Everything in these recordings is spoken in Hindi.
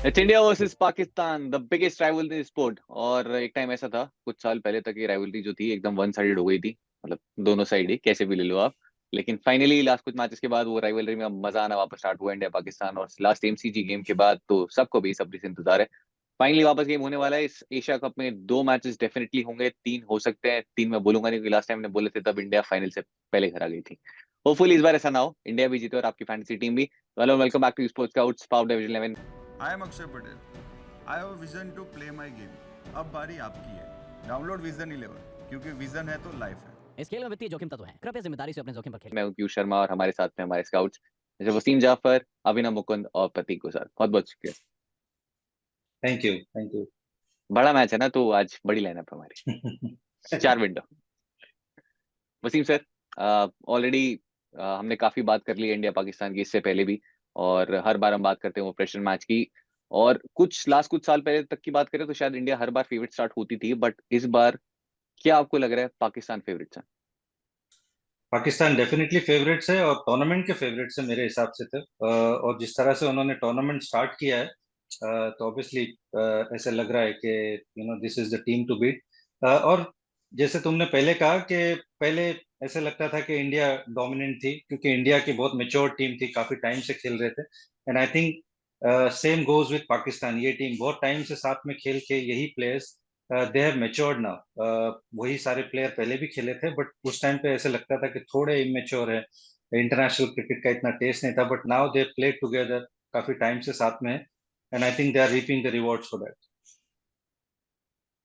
It's India versus Pakistan, the biggest rivalry in sport. और एक टाइम ऐसा था कुछ साल पहले तक ये राइवलरी जो थी एकदम वन साइडेड हो गई थी। मतलब दोनों साइड ही कैसे भी ले लो आप। लेकिन फाइनली लास्ट कुछ मैचेस के बाद वो राइवलरी में अब मजा आना वापस स्टार्ट हुआ इंडिया पाकिस्तान। और लास्ट एमसीजी गेम के बाद तो सबको बेसब्री से इंतजार है। फाइनली वापस गेम होने वाला है। इस एशिया कप में दो मैचेस डेफिनेटली होंगे, तीन हो सकते हैं। तीन मैं बोलूंगा नहीं, क्योंकि लास्ट टाइम ने बोले थे तब इंडिया फाइनल से पहले घर आ गई थी। होपफुली इस बार ऐसा ना हो, इंडिया भी जीते और आपकी फैंटेसी टीम भी। Hello, welcome back to sports scouts power division 11। I am Akshay Patel. I have a vision to play my game. अब बारी आपकी है। डाउनलोड विजन 11 क्योंकि विजन है तो लाइफ है। इस खेल में वित्तीय जोखिम तत्व है, कृपया जिम्मेदारी से अपने जोखिम पर खेलें। मैं हूं पीयूष शर्मा और हमारे साथ में हमारे स्काउट्स जैसे वसीम जाफर, अभिनव मुकुंद और प्रतीक गुजर। बहुत बहुत शुक्रिया। Thank you thank you. बड़ा मैच है ना, तो आज बड़ी लाइनअप है हमारी। चार विंडो। वसीम सर, ऑलरेडी हमने काफी बात कर ली है इंडिया पाकिस्तान की इससे पहले भी। और हर बार हम बात करते हैं वो प्रेशर मैच की। और कुछ साल पहले तक की बात करें तो शायद इंडिया हर बार फेवरेट स्टार्ट होती थी, बट इस बार क्या आपको लग रहा है पाकिस्तान फेवरेट है? पाकिस्तान डेफिनेटली फेवरेट्स है और टूर्नामेंट के फेवरेट्स है मेरे हिसाब से तो। और जिस तरह से उन्होंने टूर्नामेंट स्टार्ट किया है, तो ऑब्वियसली ऐसा लग रहा है कि this is the team to beat. और जैसे तुमने पहले कहा कि पहले ऐसा लगता था कि इंडिया डोमिनेंट थी क्योंकि इंडिया की बहुत मेच्योर टीम थी, काफी टाइम से खेल रहे थे। And I think same goes with Pakistan. ये टीम बहुत टाइम से साथ में खेल के यही players they have matured now. वही सारे प्लेयर पहले भी खेले थे बट उस टाइम पे ऐसे लगता था कि थोड़े इमेच्योर है, इंटरनेशनल क्रिकेट का इतना टेस्ट नहीं था। But now they play together, काफी टाइम से साथ में है। And I think they are reaping the rewards for that.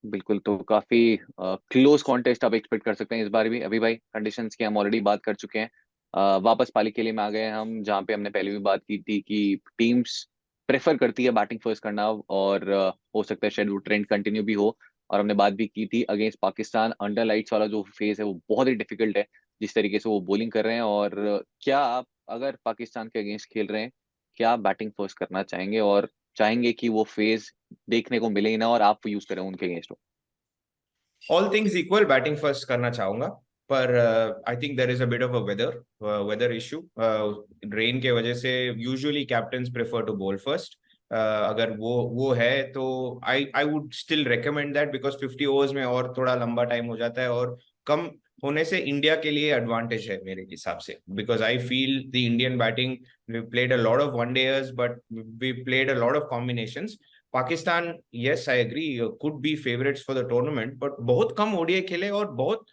बिल्कुल, तो काफी क्लोज कॉन्टेस्ट आप एक्सपेक्ट कर सकते हैं इस बार भी। अभी भाई कंडीशंस की हम ऑलरेडी बात कर चुके हैं। वापस पाली के लिए में आ गए हैं हम, जहाँ पे हमने पहले भी बात की थी कि टीम्स प्रेफर करती है बैटिंग फर्स्ट करना। और हो सकता है शायद वो ट्रेंड कंटिन्यू भी हो। और हमने बात भी की थी अगेंस्ट पाकिस्तान अंडर लाइट्स वाला जो फेज है वो बहुत ही डिफिकल्ट है, जिस तरीके से वो बॉलिंग कर रहे हैं। और क्या आप अगर पाकिस्तान के अगेंस्ट खेल रहे हैं, क्या आप बैटिंग फर्स्ट करना चाहेंगे और चाहेंगे कि वो फेज देखने को मिले ही ना और आप यूज करें उनके against? All things equal batting first करना चाहूंगा। पर I think there is a bit of a weather issue. Rain के वजह से usually captains prefer to bowl first. अगर वो है तो I I would still recommend that, because 50 overs में और थोड़ा लंबा टाइम हो जाता है और कम होने से इंडिया के लिए एडवांटेज है मेरे हिसाब से। Because I feel the Indian batting, we played a lot of one dayers but we played a lot of combinations. Pakistan, yes I agree, could be favourites for the tournament, but बहुत कम ओडीआई खेले और बहुत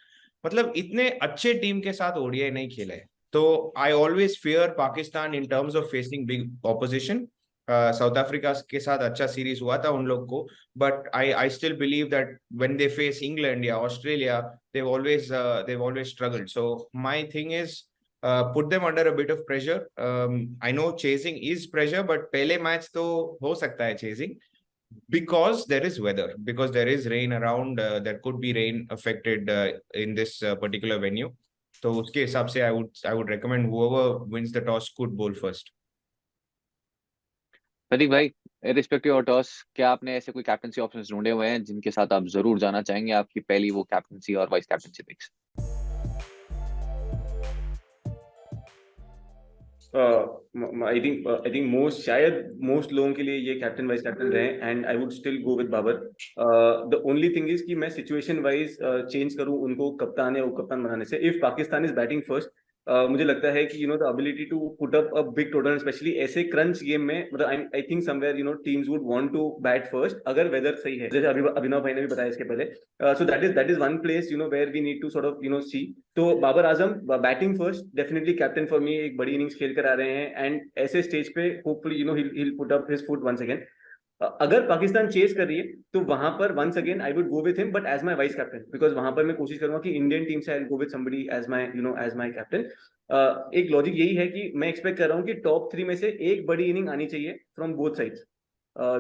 मतलब इतने अच्छे टीम के साथ ओडीआई नहीं खेले। तो I always fear Pakistan in terms of facing big opposition. South Africa के साथ अच्छा सीरीज हुआ था उन लोग को, but I I still believe that when they face England या Australia, they've always struggled. So my thing is, put them under a bit of pressure. I know chasing is pressure, but पहले मैच तो हो सकता है chasing, because there is weather, because there is rain around. There could be rain affected in this particular venue. तो उसके हिसाब से I would recommend whoever wins the toss could bowl first. Pradeep भाई, इरिस्पेक्टिव ऑफ टॉस, क्या आपने ऐसे कोई कैप्टनसी ऑप्शंस ढूंढे हुए हैं जिनके साथ आप जरूर जाना चाहेंगे, आपकी पहली वो कैप्टनसी और vice captaincy picks? I think most, शायद मोस्ट लोगों के लिए ये कैप्टन वाइस कैप्टन रहे, and I would still go with Babar. The only thing is कि मैं सिचुएशन वाइज चेंज करूं उनको कप्तान या उप कप्तान बनाने से। If Pakistan is batting first, मुझे लगता है कि the ability to put up a big total, specially ऐसे क्रंच गेम में, मतलब I think somewhere teams would want to bat first अगर वेदर सही है, जैसे अभिनव भाई ने भी बताया इसके पहले। So that is one place where we need to sort of see. तो Babar Azam batting first, definitely captain for me. एक बड़ी इनिंग्स खेल कर आ रहे हैं एंड ऐसे स्टेज पे hopefully he'll put up his foot once again. अगर पाकिस्तान चेस कर रही है तो वहां पर once again I would go with him, but as my vice captain, because वहां पर मैं कोशिश करूंगा कि इंडियन टीम से I go with somebody as my captain. एक लॉजिक यही है कि मैं एक्सपेक्ट कर रहा हूँ कि टॉप 3 में से एक बड़ी इनिंग आनी चाहिए फ्रॉम बोथ साइड्स।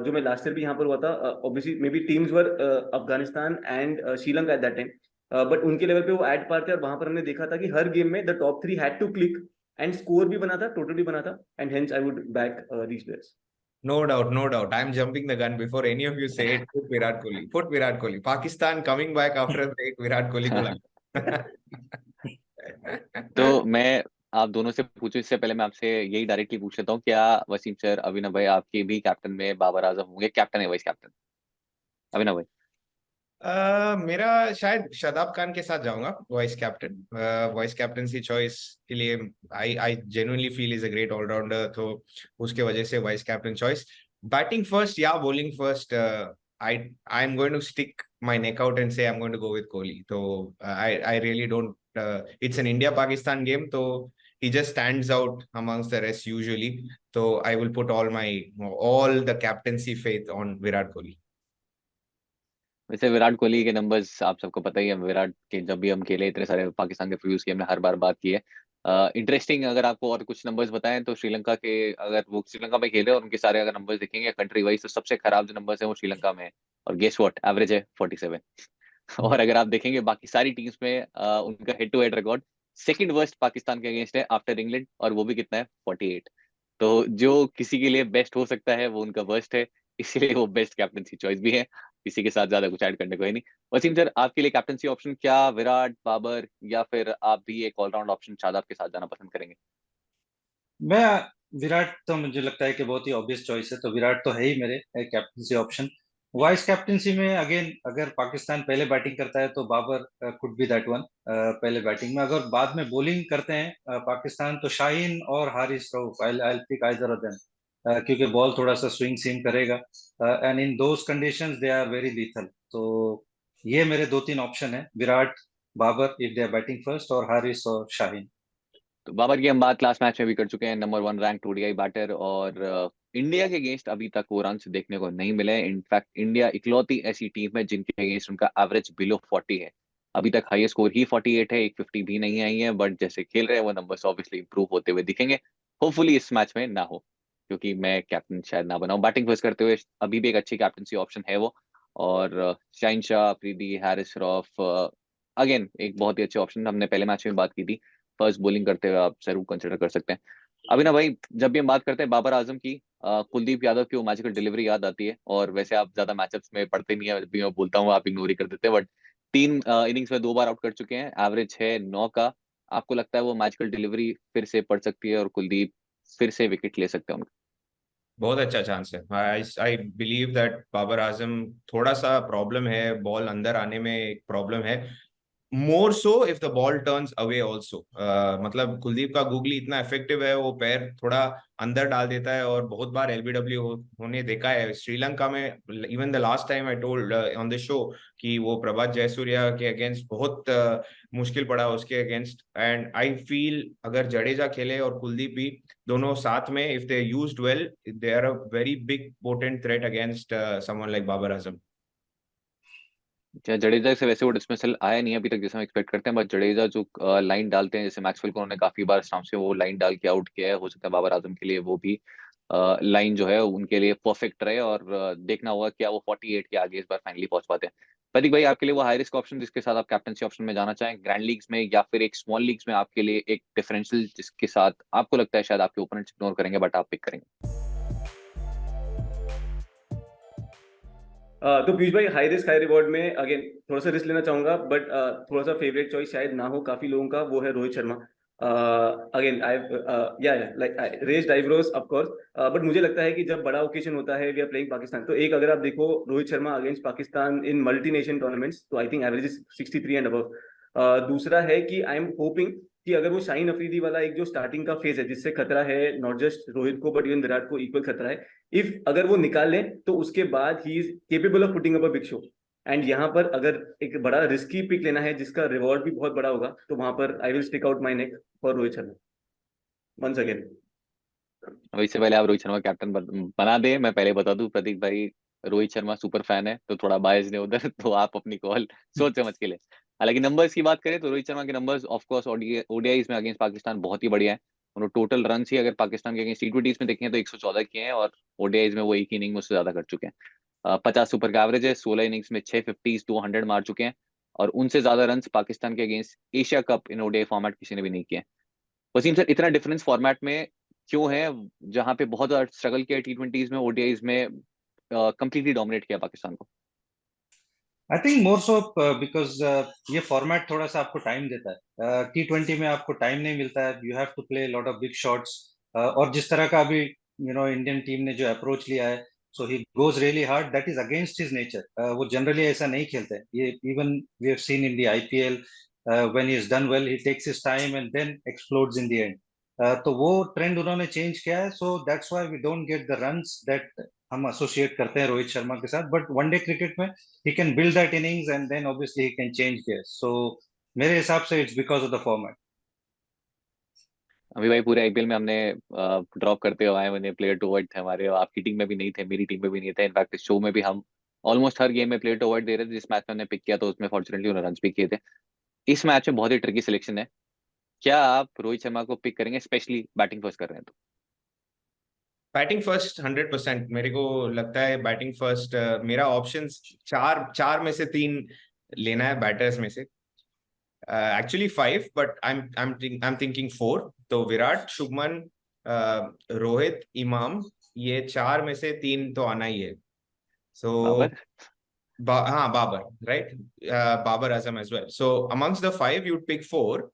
जो मैं लास्ट ईयर भी यहाँ पर हुआ था, obviously may be teams were Afghanistan and Sri Lanka at that time, but उनके लेवल पे वो ऐड पार थे और वहां पर हमने देखा था कि हर गेम में the top 3 had to click and score भी बना था, टोटल भी बना था, and hence I would back these players. No doubt, no doubt. I'm jumping the gun before any of you say it. Put Virat Kohli. Put Virat Kohli. Pakistan coming back after a break. Virat Kohli को लगा। तो मैं आप दोनों से पूछूं इससे पहले मैं आपसे यही डायरेक्टली पूछ लेता हूँ, क्या वसीम सर, अभिनव भाई आपके भी कैप्टन में बाबर आजम होंगे? कैप्टन है वाइस कैप्टन अभिनव भाई? मेरा शायद शादाब खान के साथ जाऊंगा vice captain. Vice captaincy choice के लिए I I genuinely feel is a great all rounder, तो उसके वजह से vice captain choice. Batting first या bowling first, I am going to stick my neck out and say I am going to go with Kohli. तो I really don't, it's an India Pakistan game, तो he just stands out amongst the rest usually. So I will put all the captaincy faith on Virat Kohli. वैसे विराट कोहली के नंबर्स आप सबको पता ही है। विराट के जब भी हम खेले इतने सारे पाकिस्तान के फ्यूज की हमने हर बार बात की है। इंटरेस्टिंग अगर आपको और कुछ नंबर्स बताएं तो श्रीलंका के, अगर वो श्रीलंका में खेले और उनके सारे अगर नंबर्स देखेंगे कंट्री वाइज, तो सबसे खराब जो नंबर्स है वो श्रीलंका में है। और गेस व्हाट, एवरेज है 47। और अगर आप देखेंगे बाकी सारी टीम्स में उनका head to head record second worst Pakistan के अगेंस्ट है आफ्टर इंग्लैंड, और वो भी कितना है, 48। तो जो किसी के लिए बेस्ट हो सकता है वो उनका वर्स्ट है, इसीलिए वो बेस्ट कैप्टनसी चॉइस भी है। किसी के साथ ज्यादा कुछ ऐड करने को है नहीं। वसीम सर, आपके लिए कैप्टनसी ऑप्शन क्या, विराट, बाबर, या फिर आप भी एक ऑलराउंड ऑप्शन शादाब के साथ जाना पसंद करेंगे? मैं विराट तो मुझे लगता है कि बहुत ही ऑब्वियस चॉइस है, तो विराट तो है ही मेरे कैप्टनसी ऑप्शन। वाइस कैप्टनसी में अगेन अगर पाकिस्तान पहले बैटिंग करता है तो Babar could be that one पहले बैटिंग में। अगर बाद में बॉलिंग करते हैं पाकिस्तान, तो शाहीन और Haris Rauf, I I pick either of them, क्योंकि बॉल थोड़ा सा स्विंग सीम करेगा and in those conditions they are very lethal. तो ये मेरे दो तीन ऑप्शन है, Virat, Babar if they are batting first, और हारिस और शाहीन। तो बाबर की हम बात लास्ट मैच में भी कर चुके हैं, नंबर 1 रैंक ओडीआई बैटर, और इंडिया के अगेंस्ट अभी तक वो रन देखने को नहीं मिले। इनफैक्ट इंडिया इकलौती ऐसी टीम है जिनके अगेंस्ट उनका एवरेज बिलो 40 है। अभी तक हाईएस्ट स्कोर ही 48 है, एक 50 भी नहीं आई है, बट जैसे खेल रहे हैं वो नंबर्स ऑब्वियसली इंप्रूव होते हुए दिखेंगे। होपफुली इस मैच में ना हो, क्योंकि मैं कैप्टन शायद ना बनाऊं। बैटिंग फर्स्ट करते हुए अभी भी एक अच्छी कैप्टनसी ऑप्शन है वो। और शाहिन शाह, अफरीदी, हारिस रऊफ, अगेन एक बहुत ही अच्छे ऑप्शन, हमने पहले मैच में बात की थी। फर्स्ट बॉलिंग करते हुए आप जरूर कंसिडर कर सकते हैं। अभी ना भाई, जब भी हम बात करते हैं बाबर आजम की, कुलदीप यादव की वो मैजिकल डिलीवरी याद आती है। और वैसे आप ज्यादा मैचअप्स में पढ़ते नहीं है, जब भी मैं बोलता हूँ आप इग्नोर ही कर देते हैं, बट 3 इनिंग्स में 2 बार आउट कर चुके हैं, एवरेज है 9 का। आपको लगता है वो मैजिकल डिलीवरी फिर से पड़ सकती है और कुलदीप फिर से विकेट ले सकते हैं उनका? बहुत अच्छा चांस है। I believe that Babar Azam, थोड़ा सा प्रॉब्लम है, बॉल अंदर आने में एक प्रॉब्लम है। More so if the ball turns away also, मतलब कुलदीप का गूगली इतना इफेक्टिव है, वो पैर थोड़ा अंदर डाल देता है और बहुत बार एलबीडब्ल्यू होने देखा है श्रीलंका में। Even the last time I told on the show कि वो प्रभात जयसूर्या के अगेंस्ट बहुत मुश्किल पड़ा उसके अगेंस्ट। एंड आई फील अगर जडेजा खेले और कुलदीप भी दोनों साथ में, if they used well, they are a very big potent threat against someone like Babar Azam. Jadeja से वैसे वो डिसमिसल आया नहीं अभी तक जैसे हम एक्सपेक्ट करते हैं, बट जडेजा जो लाइन डालते हैं, जैसे मैक्सवेल को उन्होंने काफी बार स्टाम्प्स में वो लाइन डाल के आउट किया है, हो सकता है बाबर आजम के लिए वो भी लाइन जो है उनके लिए परफेक्ट रहे। और देखना होगा क्या वो 48 के आगे इस बार फाइनली पहुंच पाते हैं। प्रतीक भाई, आपके लिए वो हाई रिस्क ऑप्शन जिसके साथ आप कैप्टनसी ऑप्शन में जाना चाहें, ग्रैंड लीग्स में या फिर एक स्मॉल लीग्स में, आपके लिए एक डिफरेंशियल जिसके साथ आपको लगता है शायद आपके ओपोनेंट्स इग्नोर करेंगे बट आप पिक करेंगे? तो पीयूष भाई, हाई रिस्क हाई रिवॉर्ड में अगेन थोड़ा सा रिस्क लेना चाहूंगा, बट थोड़ा सा फेवरेट चॉइस शायद ना हो काफी लोगों का, वो है रोहित शर्मा। अगेन आई या like raised eyebrows of course, but मुझे लगता है कि जब बड़ा ओकेजन होता है, वी आर प्लेइंग पाकिस्तान, तो एक अगर आप देखो रोहित शर्मा अगेंस्ट पाकिस्तान इन मल्टी नेशन टूर्नामेंट्स, तो I think average is 63 and above. दूसरा है कि आई एम होपिंग कि अगर वो शाहीन अफरीदी वाला एक जो स्टार्टिंग का फेज है जिससे खतरा है नॉट जस्ट रोहित को बट इवन विराट को इक्वल खतरा है, इफ अगर वो निकाल लें तो उसके बाद he is capable of putting up a big show. And यहाँ पर अगर एक बड़ा रिस्की पिक लेना है जिसका रिवॉर्ड भी बहुत बड़ा होगा, तो वहां पर I will stick out my neck for Rohit Sharma once again. अब इससे पहले आप रोहित शर्मा कैप्टन बना दे, मैं पहले बता दूं प्रतीक भाई रोहित शर्मा सुपर फैन है, तो थोड़ा बायस ने उधर, तो आप अपनी कॉल सोच समझ के ले। हालांकि नंबर्स की बात करें तो रोहित शर्मा के नंबर्स ऑफ कोर्स ओडीआईज में अगेंस्ट पाकिस्तान बहुत ही बढ़िया है। उन्होंने टोटल रन ही अगर पाकिस्तान के अगेंस्ट टी20 में देखें तो 114 किए हैं, और ओडीआईज में वो एक इनिंग में उससे ज्यादा कर चुके हैं। 50 सुपर का एवरेज है, 16 इनिंग्स में 6 50, 200 मार चुके हैं। और उनसे ज्यादा रन पाकिस्तान के against Asia cup in ODI format किसी ने भी नहीं किए। वसीम सर, इतना डिफरेंस फॉर्मेट में क्यों है, जहां पे बहुत ज्यादा स्ट्रगल किया टी20 में, ओडीआईज में कंप्लीटली डोमिनेट किया पाकिस्तान को? I think more so because ये फॉर्मेट थोड़ा सा आपको टाइम देता है। T20 में आपको टाइम नहीं मिलता है, you have to play lot of big shots. और जिस तरह का अभी इंडियन टीम ने जो अप्रोच लिया है, so he goes really hard, that is against his nature. वो जनरली ऐसा नहीं खेलते हैं। ये even we have seen in the IPL, when he is done well he takes his time and then explodes in the end. तो वो ट्रेंड उन्होंने चेंज किया है, so that's why we don't get the runs that हम एसोसिएट करते हैं रोहित शर्मा के साथ। बट वनडे क्रिकेट में he can build that innings and then obviously he can change gears. So मेरे हिसाब से it's because of the format. अभी भाई पूरे IPL में हमने ड्रॉप करते हुए आए बने प्लेयर टू अवॉइड थे हमारे, और आपकी टीम में भी नहीं थे, मेरी टीम में भी नहीं थे। इनफैक्ट इस शो में भी हम ऑलमोस्ट हर गेम में प्लेयर टू अवॉइड दे रहे थे। जिस मैच में हमने पिक किया तो उसमें फॉर्चुनेटली उन्होंने रन्स भी किए थे। इस मैच में बहुत ही ट्रिकी सिलेक्शन है। क्या आप रोहित शर्मा को पिक करेंगे, स्पेशली बैटिंग फर्स्ट कर रहे हैं तो? Batting first 100%। मेरे को लगता है बैटिंग फर्स्ट। मेरा ऑप्शंस चार में से 3 लेना है बैटर्स में से। Actually 5, but I am thinking 4। तो विराट, शुभमन, रोहित, इमाम, ये 4 में से 3 तो आना ही है। सो बाबर? हाँ, Babar, right. Babar Azam as well. So amongst the 5 you'd pick 4।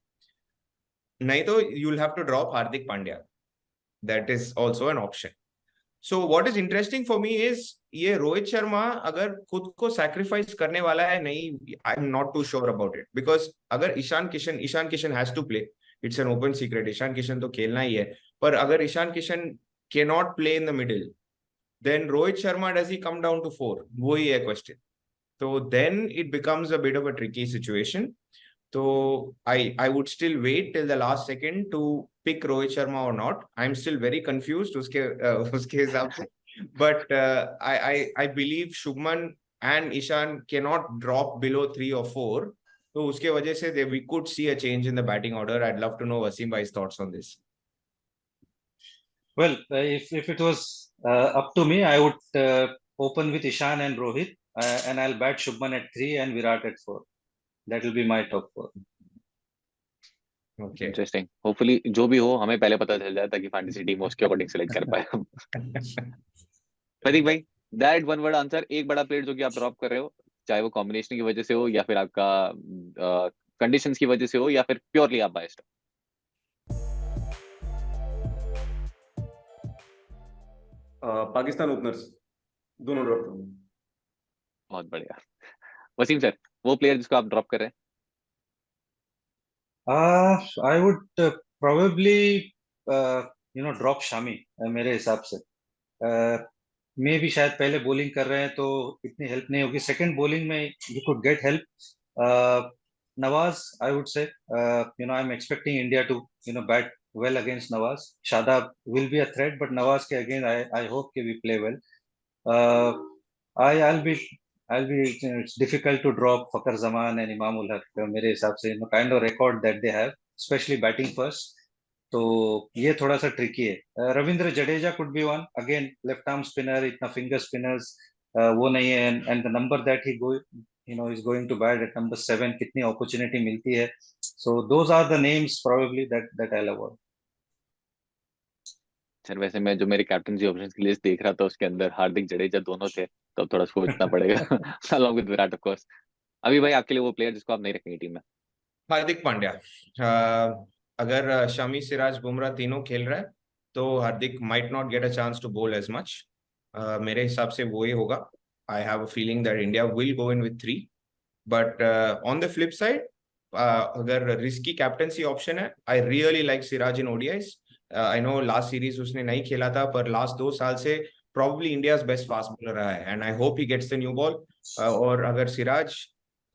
नहीं तो you'll have to drop Hardik Pandya. That is also an option. So what is interesting for me is ये रोहित शर्मा अगर खुद को सैक्रिफाइस करने वाला है, नहीं, I am not too sure about it. Because अगर Ishan Kishan has to play, it's an open secret, Ishan Kishan तो खेलना ही है। पर अगर ईशान किशन के not play in the middle, then Rohit Sharma does he come down to 4? वो ही है क्वेश्चन। तो then it becomes a bit of a tricky situation. So I would still wait till the last second to pick Rohit Sharma or not. I'm still very confused उसके हिसाब से। But I believe Shubman and Ishan cannot drop below 3 or 4. तो उसके वजह से we could see a change in the batting order. I'd love to know Wasim bhai's thoughts on this. Well, if it was up to me, I would open with Ishan and Rohit, and I'll bat Shubman at 3 and Virat at 4. That will be my top 4. Okay. Interesting. Hopefully जो भी हो हमें पहले पता चल जाए ताकि फैंटेसी टीम उसके अकॉर्डिंग सेलेक्ट कर पाए हम। प्रतीक भाई, दैट वन वर्ड आंसर, एक बड़ा प्लेयर जो कि आप ड्रॉप कर रहे हो, चाहे वो कॉम्बिनेशन की वजह से हो या फिर आपका कंडीशंस की वजह से हो या फिर प्योरली आप बायस्ड हो? पाकिस्तान ओपनर्स दोनों ड्रॉप करूंगा। बहुत बढ़िया। वसीम सर, वो प्लेयर जिसको आप ड्रॉप कर रहे हैं? I would probably drop Shami, मेरे हिसाब से। मे भी शायद पहले बॉलिंग कर रहे हैं तो इतनी हेल्प नहीं होगी, सेकंड बॉलिंग में you could get help. Nawaz, I would say, I'm expecting India to bat well against Nawaz. Shadab will be a threat, but Nawaz ke again I hope ke we play well. I'll be it's difficult to drop Fakhar Zaman and Imam ul Haq, मेरे हिसाब से kind of record that they have, especially batting first. तो ये थोड़ा सा ट्रिकी है। Ravindra Jadeja could be one, again left arm spinner, इतना फिंगर स्पिनर्स वो नहीं है, and the number that he go is going to bat at number 7, कितनी अपॉर्चुनिटी मिलती है। So those are the names probably that I love. Sir वैसे मैं जो मेरे कैप्टनसी ऑप्शंस की लिस्ट देख रहा था उसके अंदर हार्दिक जडेजा दोनों थे, तो अब थोड़ा सोचना पड़ेगा along with Virat of course. अभी भाई आपके लिए वो प्लेयर जिसको आप नहीं रखेंगे टीम में? हार्दिक पांड्या। अगर शमी, सिराज, बुमराह तीनों खेल रहा है तो Hardik might not get a chance to bowl as much. मेरे हिसाब से वो ही होगा। I have a feeling that India will go in with 3। But on the flip side, अगर रिस्की कैप्टनसी ऑप्शन है, I really like Siraj in ODIs. I know last series उसने नहीं खेला था, पर लास्ट 2 साल से probably India's best fast bowler रहा है, and I hope he gets the new ball. और अगर सिराज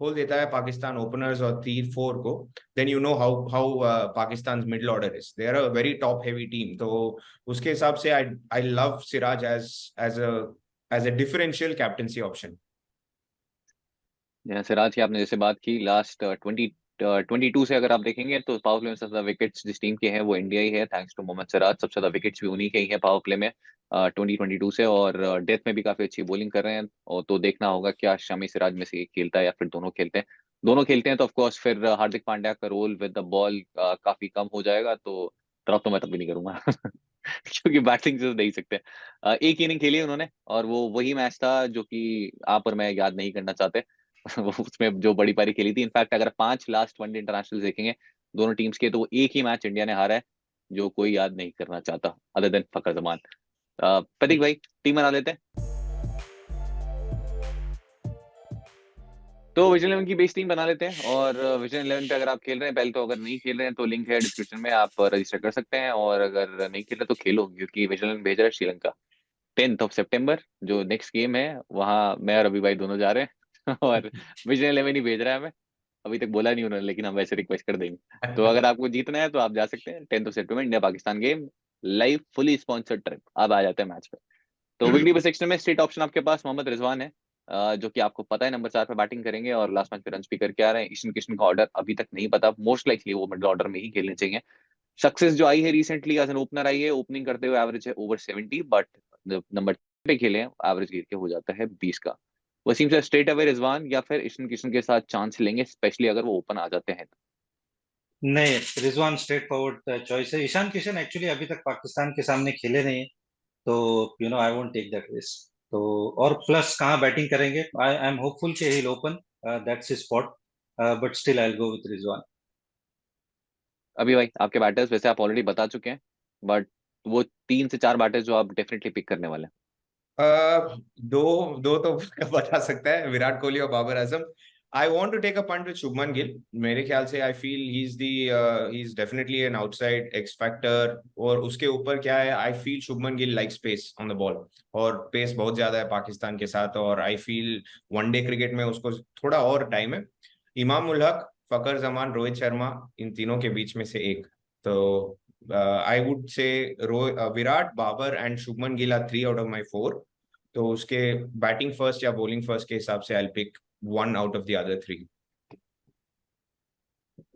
खोल देता है पाकिस्तान ओपनर्स और 3-4 को, then you know how Pakistan's middle order is. They are a very top heavy team. तो उसके हिसाब से I love Siraj as a differential captaincy option. Siraj की आपने जैसे बात की, लास्ट 22 से अगर आप देखेंगे तो पावर प्ले में सबसे ज्यादा विकेट्स जिस टीम के हैं वो इंडिया ही है, थैंक्स टू मोहम्मद सिराज। सबसे ज्यादा विकेट्स भी उन्हीं के ही हैं पावर प्ले में 2022 से, और डेथ में भी काफी अच्छी बॉलिंग कर रहे हैं। और तो देखना होगा क्या शमी सिराज में से एक खेलता है या फिर दोनों खेलते हैं। दोनों खेलते हैं तो ऑफकोर्स फिर हार्दिक पांड्या का रोल विद द बॉल काफी कम हो जाएगा, तो ड्रॉप तो मैं तब भी नहीं करूंगा क्योंकि बैटिंग से तो नहीं सकते। एक इनिंग खेली उन्होंने और वो वही मैच था जो कि आप और मैं याद नहीं करना चाहते। उसमें जो बड़ी पारी खेली थी। इनफैक्ट अगर 5 लास्ट वनडे इंटरनेशनल देखेंगे दोनों टीम्स के, तो वो एक ही मैच इंडिया ने हारा है जो कोई याद नहीं करना चाहता अदर देन फकर जमान। प्रतीक भाई, टीम बना लेते हैं। तो विजन 11 की बेस टीम बना लेते हैं, और विजन 11 पे अगर आप खेल रहे हैं, पहले तो अगर नहीं खेल रहे हैं तो लिंक है डिस्क्रिप्शन में, आप रजिस्टर कर सकते हैं, और अगर नहीं खेल रहे तो खेलो, क्योंकि विजन 11 भेज रहा है श्रीलंका 10th सितंबर, जो नेक्स्ट गेम है वहाँ मैं और रवि भाई दोनों जा रहे हैं और विजन 11 ही भेज रहा है हमें। अभी तक बोला नहीं उन्होंने, लेकिन हम वैसे रिक्वेस्ट कर देंगे। तो अगर आपको जीतना है तो आप जा सकते हैं 10th सितंबर, India Pakistan game, live fully sponsored trip. आप आ जाते हैं मैच पे। तो विकेट कीपर सेक्शन में स्ट्रेट ऑप्शन आपके पास मोहम्मद रिजवान है, जो कि आपको पता है नंबर 4 पे बैटिंग करेंगे और लास्ट मैच पे रन भी करके आ रहे हैं। ईशान किशन का ऑर्डर अभी तक नहीं पता, मोस्ट लाइकली वो मिडिल ऑर्डर में ही खेलने चाहिए। सक्सेस जो आई है रिसेंटली एज एन ओपनर आई है, ओपनिंग करते हुए एवरेज है ओवर 70, बट नंबर पे खेले हैं एवरेज गिर के हो जाता है 20 का। वसीम से स्ट्रेट अवे रिजवान या फिर ईशान किशन के साथ चांस लेंगे, स्पेशली अगर वो ओपन आ जाते हैं तो? नहीं, रिजवान स्ट्रेट फॉरवर्ड चॉइस है। ईशान किशन एक्चुअली अभी तक पाकिस्तान के सामने खेले नहीं है, तो I won't take that risk. तो और प्लस कहाँ बैटिंग करेंगे, आई एम होपफुल कि he will open, that's his spot, but still I will go with Rizwan. अभी भाई आपके बैटर्स वैसे आप ऑलरेडी बता चुके हैं, बट वो 3 से 4 बैटर्स जो आप डेफिनेटली पिक करने वाले हैं। दो दो तो बता सकता है, विराट कोहली और Babar Azam. I want to take a punt with Shubman Gill. मेरे ख्याल से I feel he is definitely an outside X factor, और उसके ऊपर क्या है, I feel Shubman Gill like space on the ball, और पेस बहुत ज्यादा है पाकिस्तान के साथ, और आई फील वनडे क्रिकेट में उसको थोड़ा और टाइम है। इमाम उल हक, फकर जमान, रोहित शर्मा, इन तीनों के बीच में से एक। तो I would say Virat, Babar and Shubman Gill are 3 out of my 4। तो उसके बैटिंग फर्स्ट या बॉलिंग फर्स्ट के हिसाब से I pick 1 out of the other 3।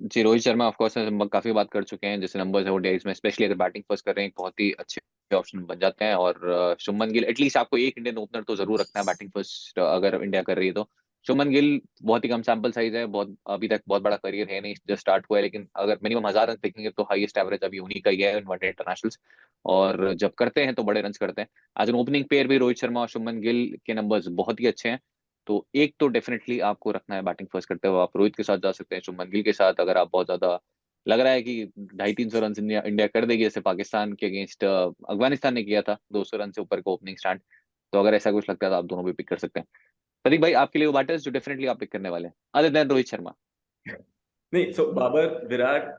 जी, रोहित शर्मा ऑफ कोर्स हम काफी बात कर चुके हैं, जैसे नंबर्स है ओडीआईज में, स्पेशली अगर बैटिंग फर्स्ट कर रहे हैं बहुत ही अच्छे ऑप्शन बन जाते हैं। और शुभमन गिल, एटलीस्ट आपको एक इंडियन ओपनर तो जरूर रखना है बैटिंग फर्स्ट अगर इंडिया कर रही है तो। शुभमन गिल बहुत ही कम सैंपल साइज है, बहुत अभी तक बहुत बड़ा करियर है नहीं, जस्ट स्टार्ट हुआ है, लेकिन अगर मिनिमम 1000 रन देखेंगे तो हाईएस्ट एवरेज अभी उन्हीं का ही है इन वनडे इंटरनेशनल्स। और जब करते हैं तो बड़े रन करते हैं। आज एन ओपनिंग पेयर भी रोहित शर्मा और शुभमन गिल के नंबर्स बहुत ही अच्छे हैं। तो एक तो डेफिनेटली आपको रखना है बैटिंग फर्स्ट करते हुए, आप रोहित के साथ जा सकते हैं, शुभमन गिल के साथ। अगर आप बहुत ज्यादा लग रहा है कि 250-300 रन इंडिया इंडिया कर देगी, जैसे पाकिस्तान के अगेंस्ट अफगानिस्तान ने किया था 200 रन से ऊपर का ओपनिंग स्टैंड, तो अगर ऐसा कुछ लगता है तो आप दोनों भी पिक कर सकते हैं। प्रतीक भाई, आपके लिए वो बैटर्स जो डेफिनेटली आप पिक करने वाले हैं अदर देन रोहित शर्मा? नहीं, सो बाबर, विराट,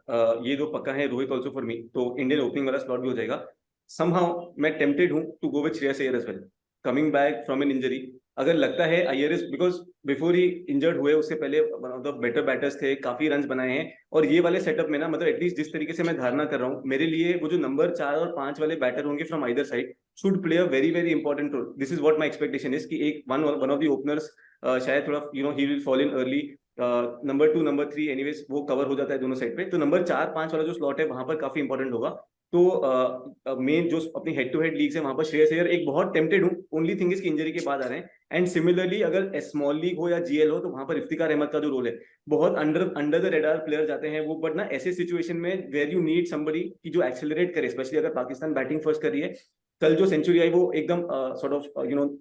ये दो पक्का है। रोहित ऑल्सो फॉर मी, तो इंडियन ओपनिंग वाला स्लॉट भी हो जाएगा। समहाउ मैं टेम्पटेड हूं to go with Shreyas Iyer as well, coming back from an injury. अगर लगता है Iyer is, because before he injured हुए उससे पहले one of the better batters थे, काफी रन बनाए हैं। और ये वाले सेटअप में ना, मतलब एटलीस्ट जिस तरीके से मैं धारणा कर रहा हूँ, मेरे लिए वो जो नंबर 4 और 5 वाले बैटर होंगे from either side should play a very very important role. This is what my expectation is कि एक वन ऑफ द ओपनर्स शायद थोड़ा ही will fall in early. Number 2, number 3 anyways वो कवर हो जाता है दोनों साइड पे। तो नंबर 4, 5 वाला जो स्लॉट है वहां पर काफी इंपॉर्टेंट होगा। तो मेन जो अपनी हेड टू हेड लीग्स है वहां पर श्रेयस अय्यर एक बहुत टेम्पटेड हूँ। ओनली थिंग इज कि इंजरी के बाद आ रहे हैं। एंड सिमिलरली अगर स्मॉल लीग हो या जीएल हो तो वहां पर इफ्तिकार अहमद का जो रोल है, बहुत अंडर द रेडार प्लेयर जाते हैं वो, बट ना ऐसे सिचुएशन में वेर यू नीड समबडी की जो एक्सेलरेट करे, स्पेशली अगर पाकिस्तान बैटिंग फर्स्ट कर रही है। कल जो सेंचुरी आई वो एकदम सॉर्ट ऑफ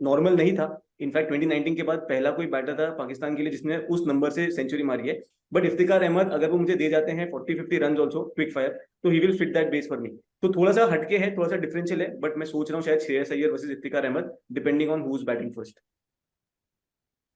नॉर्मल नहीं था। इनफैक्ट 2019 के बाद पहला कोई बैटर था पाकिस्तान के लिए जिसने उस नंबर से सेंचुरी मारी है। बट इफ्तिकार अहमद अगर वो मुझे दे जाते हैं 40-50 रन ऑल्सो क्विक फायर, तो he will fit that base for me. तो थोड़ा सा हटके है, थोड़ा सा डिफरेंशियल है, बट मैं सोच रहा हूँ शायद Shreyas Iyer versus Iftikhar Ahmed, depending on who is batting first.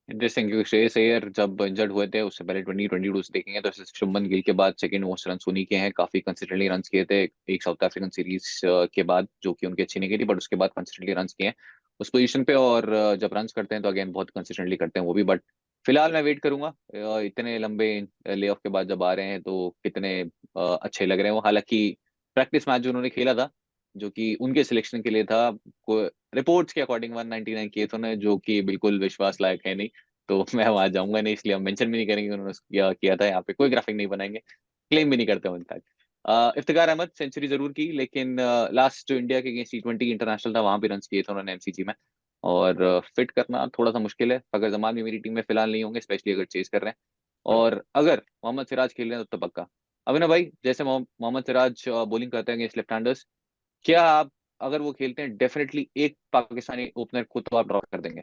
Interesting, क्योंकि श्रेयस अय्यर जब इंजर्ड हुए थे उससे पहले 2022 से देखेंगे तो शुभमन गिल के बाद सेकंड मोस्ट रन उन्हीं के हैं, काफी कंसिस्टेंटली रन किए थे एक साउथ अफ्रीकन सीरीज के बाद, जो कि उनकी अच्छी नहीं गई थी, बट उसके बाद कंसिस्टेंटली रन किए हैं उस पोजीशन पे। और जब रन करते हैं तो अगेन बहुत कंसिस्टेंटली करते हैं वो भी। बट फिलहाल मैं वेट करूंगा, इतने लंबे ले ऑफ के बाद जब आ रहे हैं तो कितने अच्छे लग रहे हैं वो। हालांकि प्रैक्टिस मैच जो उन्होंने खेला था, जो कि उनके सिलेक्शन के लिए था, रिपोर्ट्स के अकॉर्डिंग 199 किए थे उन्होंने, जो कि बिल्कुल विश्वास लायक है नहीं। तो मैं वहां जाऊंगा नहीं, इसलिए हम मेंशन भी नहीं करेंगे उन्होंने किया था, यहाँ पे कोई ग्राफिक नहीं बनाएंगे, क्लेम भी नहीं करते इनफैक्ट। इफ्तिकार अहमद सेंचुरी जरूर की, लेकिन लास्ट जो इंडिया के अगेंस्ट T20 इंटरनेशनल था वहां भी रन किए थे उन्होंने एमसीजी में, और फिट करना थोड़ा सा मुश्किल है। फकर जमान भी मेरी टीम में फिलहाल नहीं होंगे, स्पेशली अगर चेस कर रहे हैं। और अगर मोहम्मद सिराज खेल रहे हैं तो पक्का। अभिनव भाई, जैसे मोहम्मद सिराज बॉलिंग करते हैं लेफ्ट हैंडर्स, क्या आप अगर वो खेलते हैं डेफिनेटली एक पाकिस्तानी ओपनर को तो आप ड्रॉप कर देंगे?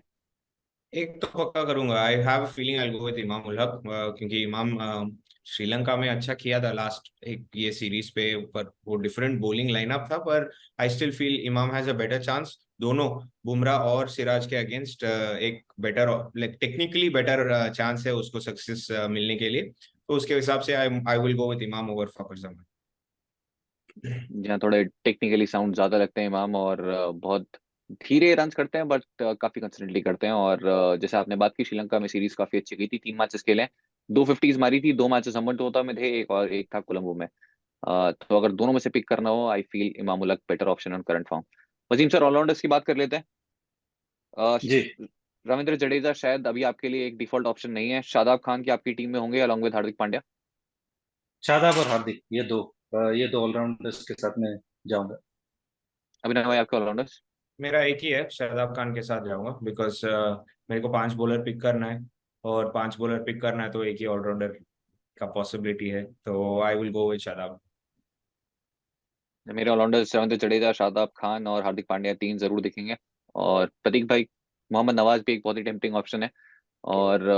एक तो पक्का करूंगा। आई have a feeling I go with इमाम उल हक, क्योंकि इमाम श्रीलंका में अच्छा किया था लास्ट एक ये सीरीज पे, पर वो डिफरेंट बॉलिंग लाइनअप था, पर आई स्टिल फील इमाम हैज अ बेटर चांस। दोनों बुमराह और सिराज के अगेंस्ट एक better, like technically better chance है उसको सक्सेस मिलने के लिए, तो उसके हिसाब से आई आई विल गो विद इमाम ओवर फाकर जमान। जहाँ थोड़े टेक्निकली साउंड ज्यादा लगते हैं इमाम, और बहुत धीरे रन करते हैं, बट काफी कंसिस्टेंटली करते हैं। और जैसे आपने बात की, श्रीलंका में सीरीज काफी अच्छी गई थी, 3 मैचेस खेले हैं, 250s मारी थी, 2 मैचेस हम्बनटोटा में थे, एक और एक था कोलंबो में। तो अगर दोनों में से पिक करना हो, I feel Imam ul Haq better option on current form. Wasim sir, all rounders की बात कर लेते हैं। जी। रविंद्र जडेजा शायद अभी आपके लिए एक डिफॉल्ट ऑप्शन नहीं है, शादाब खान की आपकी टीम में होंगे अलॉन्ग विद हार्दिक पांड्या। शादाब और हार्दिक, ये दो ऑलराउंडर्स के साथ में जाऊंगा। अभिनव भाई, आपके ऑलराउंडर्स। मेरा एक ही है, शादाब खान के साथ जाऊंगा, बिकॉज मेरे को 5 बॉलर पिक करना है, और 5 बॉलर पिक करना है तो एक ही ऑलराउंडर का पॉसिबिलिटी है, तो I will go with Shadab. मेरे ऑलराउंडर्स रविंद्र जडेजा, शादाब खान और हार्दिक पांड्या, 3 जरूर दिखेंगे। और प्रतीक भाई, मोहम्मद नवाज भी एक बहुत ही टेम्पटिंग ऑप्शन है। और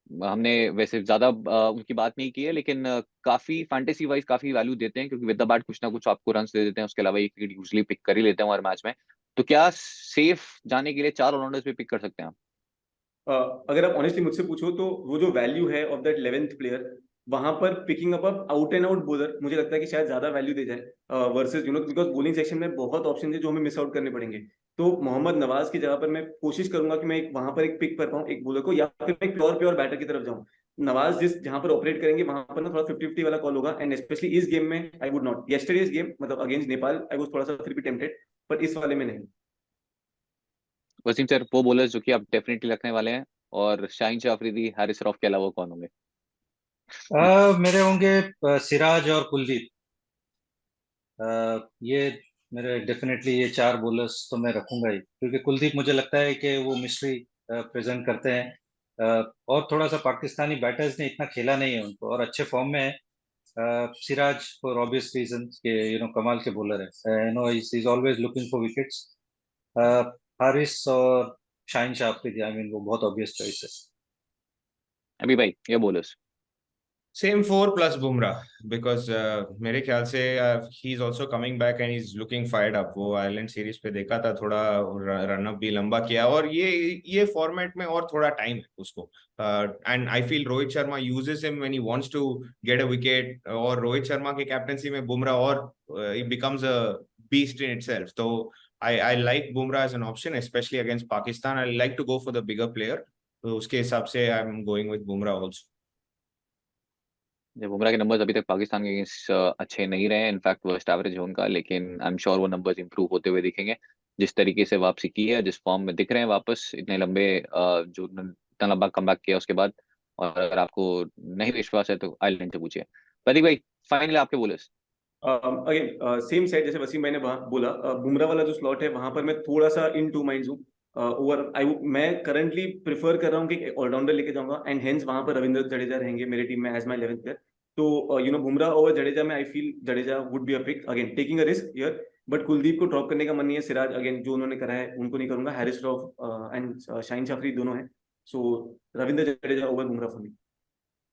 हमने वैसे ज्यादा उनकी बात नहीं की है, लेकिन काफी फैंटेसी वाइज काफी वैल्यू देते हैं, क्योंकि विद द बैट कुछ ना कुछ आपको रन दे देते हैं, उसके अलावा एक विकेट यूजली पिक कर ही लेते हैं हर मैच में। तो क्या सेफ जाने के लिए 4 ऑलराउंडर्स भी पिक कर सकते हैं आप? अगर आप ऑनेस्टली मुझसे पूछो तो वो जो वैल्यू है ऑफ दैट 11th प्लेयर, वहां पर picking up out and out bowler मुझे लगता है कि शायद ज्यादा वैल्यू दे जाए वर्सेस बिकॉज बॉलिंग सेक्शन में बहुत ऑप्शन है जो हमें मिस आउट करने पड़ेंगे। तो मोहम्मद नवाज की जगह पर मैं कोशिश करूंगा कि मैं एक वहां पर एक पिक कर पाऊं एक बॉलर को, या फिर मैं एक प्योर प्योर बैटर की तरफ जाऊं। नवाज जिस जहां पर ऑपरेट करेंगे वहां पर ना थोड़ा 50-50 वाला कॉल होगा, एंड स्पेशली इस गेम में I would not, yesterday's game मतलब अगेंस्ट नेपाल आई वाज थोड़ा सा फिर भी टेम्पटेड, पर इस वाले में नहीं। वसीम सर, वो बॉलर्स जो कि आप डेफिनेटली रखने वाले हैं, और शाहीन शाह अफरीदी, हारिस रऊफ के अलावा कौन होंगे? मेरे होंगे सिराज और कुलदीप। ये मेरे डेफिनेटली ये चार बॉलर्स तो मैं रखूंगा ही, क्योंकि कुलदीप मुझे लगता है कि वो मिस्ट्री प्रेजेंट करते हैं। और थोड़ा सा पाकिस्तानी बैटर्स ने इतना खेला नहीं है उनको, और अच्छे फॉर्म में है। सिराज फॉर ऑब्वियस रीजन के कमाल के बॉलर है, is always looking for wickets. Haris और शाहीन शाह अफरीदी, आई मीन वो बहुत ऑब्वियस चॉइस है। अभी भाई, ये bowlers. Same 4 plus Bumrah, because मेरे ख्याल से he is also coming back and is looking fired up. वो आयरलैंड सीरीज पे देखा था, थोड़ा रन अप भी लंबा किया, और ये फॉर्मेट में और थोड़ा टाइम है उसको। And I feel Rohit Sharma uses him when he wants to get a wicket, और रोहित शर्मा की कैप्टनसी में बुमराह और it becomes a beast in itself. तो I like Bumrah as an option, especially against Pakistan. I like to go for the bigger player, तो उसके हिसाब से I am going with Bumrah also. जब बुमराह के नंबर्स अभी तक पाकिस्तान के अगेंस्ट अच्छे नहीं रहे हैं, इनफैक्ट वर्स्ट एवरेज है उनका, लेकिन आई एम श्योर वो नंबर्स इंप्रूव होते हुए दिखेंगे। जिस तरीके से वापसी की है, जिस फॉर्म में दिख रहे हैं वापस, इतने लंबे जो इतना लंबा कमबैक किया उसके बाद। और अगर आपको नहीं विश्वास है तो आइलैंड से पूछिए। प्रदीप भाई, फाइनली आपके बोलर्स। अगेन सेम साइड जैसे वसीम भाई ने बोला, बुमराह वाला जो स्लॉट है वहां पर मैं थोड़ा सा इन टू माइंड्स हूँ। ओवर मैं करंटली प्रिफर कर रहा हूँ कि ऑलराउंडर लेके जाऊंगा, एंड हेंस वहां पर रविंद्र जडेजा रहेंगे मेरी टीम में एज माई 11th प्लेयर। तो बुमराह ओवर जडेजा में I feel Jadeja would be a pick, again taking a risk here. But Kuldeep को ड्रॉप करने का मन नहीं है, सिराज अगेन जो उन्होंने करा है उनको नहीं करूंगा, हैरिस रऊफ एंड शाहीन शाफरी दोनों हैं। So Ravindra Jadeja over Bumrah for me.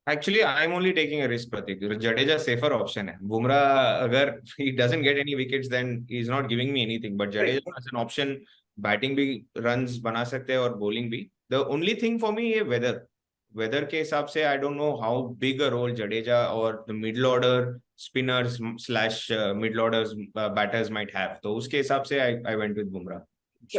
Actually, I'm only taking a risk, Pratik. Jadeja safer option है. Bumrah अगर he doesn't get any wickets, then he's not giving me anything. But Jadeja as an option, batting भी runs बना सकते हैं और bowling भी. The only thing for me ये weather के हिसाब से I don't know how big a role Jadeja और the middle order spinners slash middle orders batters might have. तो उसके हिसाब से I went with Bumrah.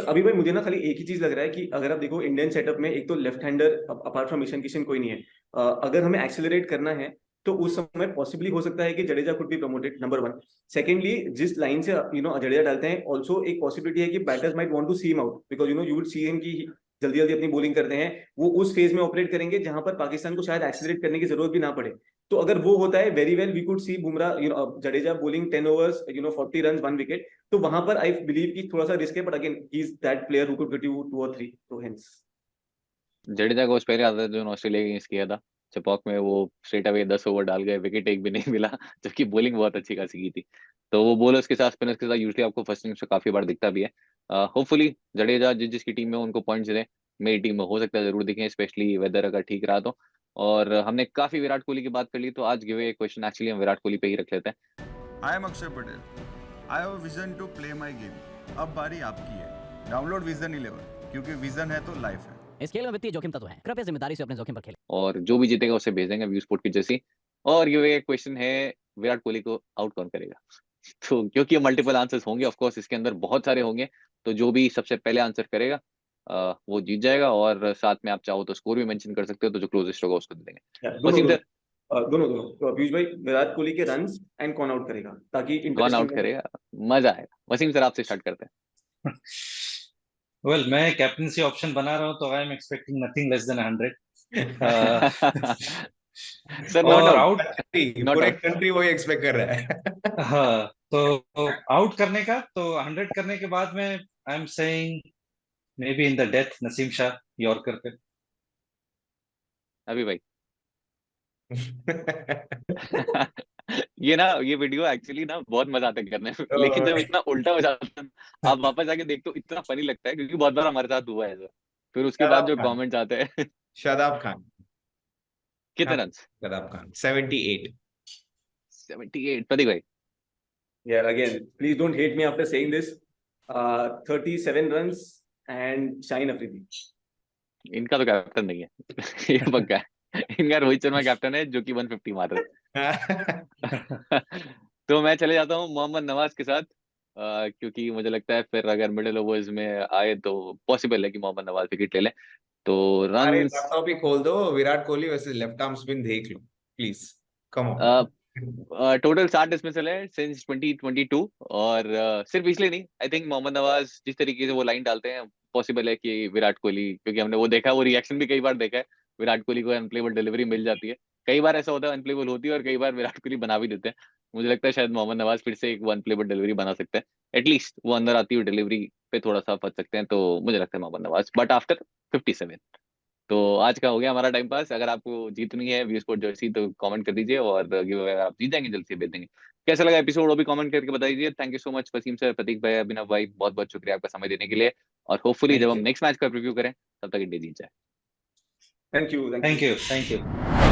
अभी भाई मुझे ना खाली एक ही चीज लग रहा है कि अगर आप देखो इंडियन सेटअप में एक तो left hander apart from Ishan Kishan कोई नहीं है। अगर हमें एक्सेलरेट करना है तो उस समय पॉसिबली हो सकता है कि Jadeja could be promoted, number 1। Secondly, जिस लाइन से जडेजा डालते हैं ऑल्सो एक पॉसिबिलिटी है कि batters might want to see him out, because you would see him की जल्दी जल्दी अपनी बॉलिंग करते हैं, वो उस फेज में ऑपरेट करेंगे जहां पर पाकिस्तान को शायद एक्सेलरेट करने की जरूरत भी ना पड़े। तो अगर वो होता है, very well we could see Bumrah Jadeja bowling 10 overs 40 run 1 wicket. तो वहां पर आई बिलीव कि थोड़ा सा रिस्क है, but again he is that player who could get you 2 और 3, तो हेंस। जडेजा को उस पहले आता था जो ऑस्ट्रेलिया के अगेंस्ट किया था, चपॉक में वो स्ट्रेट अवे 10 ओवर डाल गए, विकेट एक भी नहीं मिला, जबकि बॉलिंग बहुत अच्छी खासी की थी। तो वो बॉलर्स के साथ, स्पिनर्स के साथ यूजली आपको फर्स्ट इनिंग्स में काफी बार दिखता भी है। होपफुली जडेजा जिसकी टीम में उनको पॉइंट्स दें, मेरी टीम में हो सकता है जरूर दिखें, स्पेशली वेदर अगर ठीक रहा तो। और हमने काफी विराट कोहली की बात कर ली, तो आज गिवे क्वेश्चन एक्चुअली हम विराट कोहली पे ही रख लेते हैं। I am Akshay Patel, I have a vision to play my game. अब बारी आपकी है, डाउनलोड विजन 11, क्योंकि विजन है तो लाइफ है। इस खेल में वित्तीय जोखिम तत्व है, कृपया जिम्मेदारी से अपने जोखिम पर खेलें। और जो भी जीतेगा उसे भेज देंगे व्यू स्पोर्ट की जर्सी। और ये क्वेश्चन है, विराट कोहली को आउट कौन करेगा? तो क्योंकि मल्टीपल आंसर्स होंगे, ऑफ कोर्स इसके अंदर बहुत सारे होंगे, तो जो भी सबसे पहले आंसर करेगा वो जीत जाएगा। और साथ में आप चाहो तो स्कोर भी मेंशन कर सकते हो, तो जो क्लोजेस्ट होगा उसको दे देंगे। दोनों वसीम दोनों सर, दोनों पीयूष भाई, विराट कोहली के रन्स एंड कौन आउट करेगा, ताकि कौन इंटरेस्टिंग आउट करेगा, मजा आएगा। वसीम सर आपसे स्टार्ट करते हैं। वेल, मैं कैप्टनसी ऑप्शन बना रहा हूँ, तो I am expecting nothing less than 100। Sir not और आउट, आउट, नॉट पूरे आउट। कंट्री वही एक्सपेक्ट कर रहा है। हाँ, तो आउट करने का, तो 100 करने के बाद में I am saying may be in the death Naseem Shah yorker पे। अभी भाई ये वीडियो एक्चुअली ना बहुत मजा आता है करने में, लेकिन जब इतना उल्टा हो जाता है आप वापस आके देखते हो, इतना फनी लगता है, क्योंकि बहुत बार हमारे साथ हुआ है ऐसा। फिर उसके बाद शादाब जो खान, कमेंट्स आते हैं शादाब खान, कितने रन? शादाब खान 78। 78। प्रतीक भाई? Yeah, again, please don't hate me after saying this. 37 runs and Shaheen Afridi. इनका तो कैप्टन नहीं है। ये पक्का है, इनका रोहित शर्मा कैप्टन है जो कि 150 मार रहे हैं। तो मैं चले जाता हूँ मोहम्मद नवाज के साथ, क्योंकि मुझे लगता है फिर अगर मिडिल ओवर्स में आए तो पॉसिबल है कि मोहम्मद नवाज विकेट ले ले। तो अरे रन्स लैपटॉप ही खोल दो, Virat Kohli versus left arm spin देख लो please, come on. Total 60 dismissal है सिंस 2022। और सिर्फ इसलिए नहीं, आई थिंक मोहम्मद नवाज जिस तरीके से वो लाइन डालते हैं, पॉसिबल है कि विराट कोहली, क्योंकि हमने वो देखा, वो रिएक्शन भी कई बार देखा है, विराट कोहली को अनप्लेबल डिलीवरी मिल जाती है। कई बार ऐसा होता है अनप्लेबल होती है, और कई बार विराट कोहली बना भी देते हैं। मुझे लगता है शायद मोहम्मद नवाज फिर से एक अनप्लेबल डिलीवरी बना सकते हैं, एटलीस्ट वो अंदर आती हुई डिलीवरी पे थोड़ा सा फंस सकते हैं। तो मुझे लगता है मोहम्मद नवाज, बट आफ्टर 57। तो आज का हो गया हमारा टाइम पास। अगर आपको जीतनी है व्यू स्पोर्ट जर्सी तो कमेंट कर दीजिए, और गिव अवे आप जीत जाएंगे, जल्द से भेज देंगे। कैसा लगा एपिसोड वो भी कमेंट करके बता दीजिए। Thank you so much Wasim sir, Prateek भाई, अभिनव भाई, बहुत बहुत शुक्रिया आपका समय देने के लिए। और होपफुली Thank जब हम you. नेक्स्ट मैच का रिव्यू करें तब तक इंडिया जीत जाए। Thank you. Thank you, thank you.